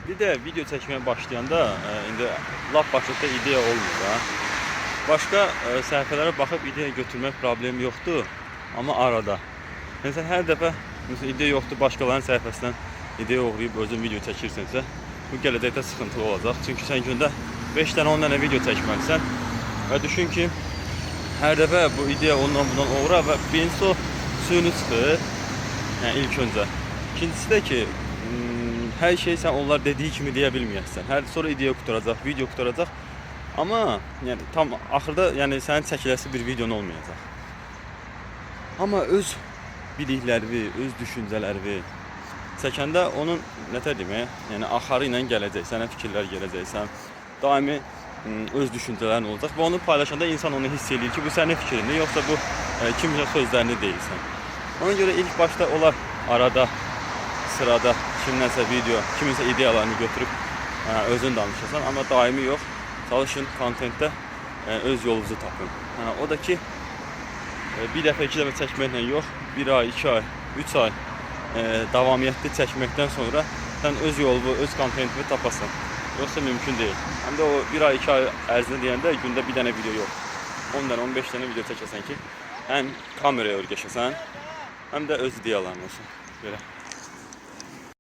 Bir de video çəkməyə başlayanda indi lap başlıqda ideya olmur da. Başqa səhifələrə baxıb ideya götürmək problemi yoxdur, amma arada. Məsələn, hər dəfə ideya yoxdur, başqalarının səhifəsindən ideya oğrayıb özün video çəkirsənsə, bu gələcəkdə sıxıntılı olacaq. Çünki sən gündə 5 dənə 10 dənə video çəkməlisən və düşün ki, hər dəfə bu ideya ondan bundan oğra və birincisi o suyunu çıxır, yəni ilk öncə. İkincisi də ki, hər şey sən onlar dediyi kimi deyə bilməyəsən. Hər sonra ideya qutaracaq, video qutaracaq. Amma yəni tam axırda yəni sənin çəkiləsi bir videon olmayacaq. Amma öz biliklərini, öz düşüncələrini çəkəndə onun nətər demək, yəni axarı ilə gələcək, sənə fikirlər gələcək, sən daimi öz düşüncələrin olacaq və onu paylaşanda insan onu hiss edir ki, bu sənin fikrindir, yoxsa bu kimsə sözlərini deyilsən. Ona görə ilk başda olar arada, sırada kimdənsə video, kiminsə ideyalarını götürüb özün danışasan, amma daimi yox. Çalışın kontentdə öz yolunuzu tapın. O da ki, bir dəfə, iki dəfə çəkməklə yox, 1 ay, 2 ay, 3 ay davamiyyətli çəkməkdən sonra sən öz yolunu, öz kontentini tapasan. Yoxsa mümkün deyil. Həm də o 1 ay, 2 ay ərzində deyəndə gündə bir dənə video yox. 10 dənə, 15 dənə video çəkəsən ki, həm kameraya öyrəşəsən, həm də öz ideyaların olsun. Belə.